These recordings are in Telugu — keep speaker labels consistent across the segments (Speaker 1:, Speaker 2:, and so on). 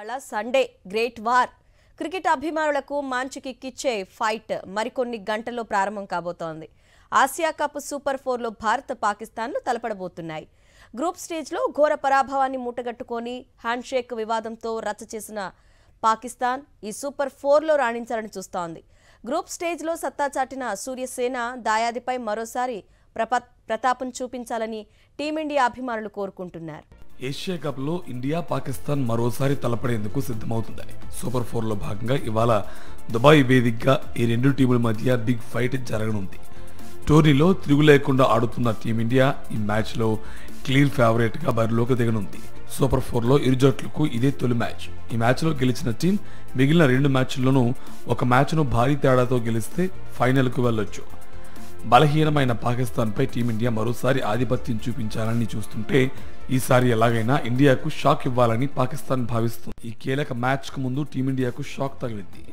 Speaker 1: ఇవాళ సండే గ్రేట్ వార్ క్రికెట్ అభిమానులకు మంచి కిక్కిచ్చే ఫైట్ మరికొన్ని గంటల్లో ప్రారంభం కాబోతోంది. ఆసియా కప్ సూపర్ 4లో భారత్ పాకిస్తాన్లు తలపడబోతున్నాయి. గ్రూప్ స్టేజ్లో ఘోర పరాభవాన్ని మూటగట్టుకొని హ్యాండ్షేక్ వివాదంతో రచ్చ చేసిన పాకిస్తాన్ ఈ సూపర్ 4లో రాణించాలని చూస్తోంది. గ్రూప్ స్టేజ్లో సత్తా చాటిన సూర్యసేన దాయాదిపై మరోసారి ప్రతాపం చూపించాలని టీమిండియా అభిమానులు కోరుకుంటున్నారు.
Speaker 2: ఏషియా కప్ లో ఇండియా పాకిస్తాన్ మరోసారి తలపడేందుకు సిద్ధమవుతుంది. సూపర్ 4లో భాగంగా ఇవాళ దుబాయ్ వేదికగా ఈ రెండు టీముల మధ్య బిగ్ ఫైట్ జరగనుంది. టోర్నీలో తిరుగు లేకుండా ఆడుతున్న టీమిండియా ఈ మ్యాచ్ లో క్లియర్ ఫేవరెట్ గా బరిలోకి దిగనుంది. సూపర్ 4లో ఇరు జట్లకు ఇదే తొలి మ్యాచ్. ఈ మ్యాచ్ లో గెలిచిన టీం మిగిలిన రెండు మ్యాచ్ల్లోనూ ఒక మ్యాచ్ ను భారీ తేడాతో గెలిస్తే ఫైనల్ కు వెళ్లొచ్చు. బలహీనమైన పాకిస్తాన్ పై టీమిండియా మరోసారి ఆధిపత్యం చూపించాలని చూస్తుంటే ఈసారి ఎలాగైనా ఇండియాకు షాక్ ఇవ్వాలని పాకిస్తాన్ భావిస్తుంది. ఈ కీలక మ్యాచ్ కు ముందు టీమిండియాకు షాక్ తగిలింది.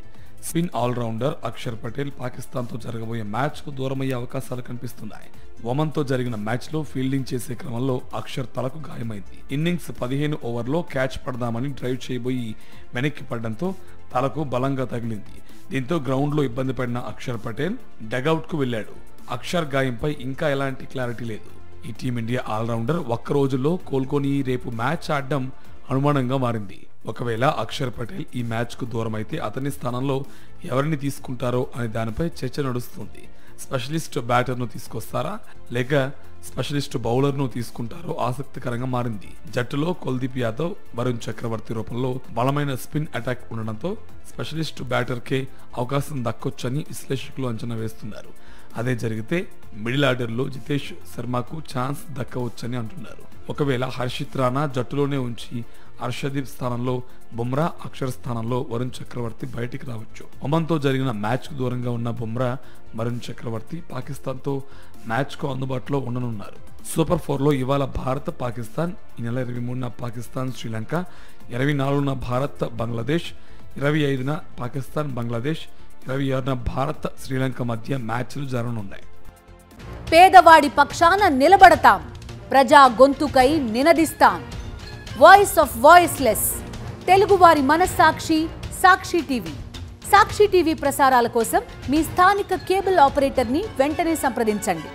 Speaker 2: స్పిన్ ఆల్రౌండర్ అక్షర్ పటేల్ పాకిస్తాన్ తో జరగబోయే మ్యాచ్ కు దూరమయ్యే అవకాశాలు కనిపిస్తున్నాయి. ఒమన్ తో జరిగిన మ్యాచ్ లో ఫీల్డింగ్ చేసే క్రమంలో అక్షర్ తలకు గాయమైంది. ఇన్నింగ్స్ 15 ఓవర్లో క్యాచ్ పడదామని డ్రైవ్ చేయబోయి వెనక్కి పడడంతో తలకు బలంగా తగిలింది. దీంతో గ్రౌండ్ లో ఇబ్బంది పడిన అక్షర్ పటేల్ డగౌట్ కు వెళ్లాడు. అక్షర్ గాయంపై ఇంకా ఎలాంటి క్లారిటీ లేదు. ఈ టీమిండియా ఆల్రౌండర్ ఒక్క రోజులో కోలుకొని రేపు మ్యాచ్ ఆడడం అనుమానంగా మారింది. ఒకవేళ అక్షర్ పటేల్ ఈ మ్యాచ్ కు దూరం అయితే అతని స్థానంలో ఎవరిని తీసుకుంటారో అనే దానిపై చర్చ నడుస్తుంది. స్పెషలిస్ట్ బ్యాటర్ ను తీసుకొస్తారా లేక స్పెషలిస్ట్ బౌలర్ ను తీసుకుంటారో ఆసక్తికరంగా మారింది. జట్టులో కుల్దీప్ యాదవ్, వరుణ్ చక్రవర్తి రూపంలో బలమైన స్పిన్ అటాక్ ఉండడంతో స్పెషలిస్ట్ బ్యాటర్ కే అవకాశం దక్కొచ్చని విశ్లేషకులు అంచనా వేస్తున్నారు. అదే జరిగితే మిడిల్ ఆర్డర్ లో జితేష్ శర్మకు ఛాన్స్ దక్కవచ్చని అంటున్నారు. ఒకవేళ హర్షిత్ రాణా జట్టులోనే ఉంచి హర్షదీప్ స్థానంలో బుమ్రా, అక్షర్ స్థానంలో వరుణ్ చక్రవర్తి బయటికి రావచ్చు. ఒమన్ తో జరిగిన మ్యాచ్ కు దూరంగా ఉన్న బుమ్రా, వరుణ్ చక్రవర్తి పాకిస్తాన్ తో మ్యాచ్ కు అందుబాటులో ఉండనున్నారు. సూపర్ 4లో ఇవాళ భారత్ పాకిస్తాన్, ఈ నెల 23న పాకిస్తాన్ శ్రీలంక, 24న భారత్ బంగ్లాదేశ్, 25న పాకిస్తాన్ బంగ్లాదేశ్, 26న భారత్ శ్రీలంక మధ్య మ్యాచ్లు జరగనున్నాయి.
Speaker 3: పేదవాడి పక్షాన నిలబడతాం, ప్రజా గొంతుకై నినదిస్తాం. వాయిస్ ఆఫ్ వాయిస్లెస్, తెలుగువారి మనస్సాక్షి, సాక్షి టీవీ. సాక్షి టీవీ ప్రసారాల కోసం మీ స్థానిక కేబుల్ ఆపరేటర్ని వెంటనే సంప్రదించండి.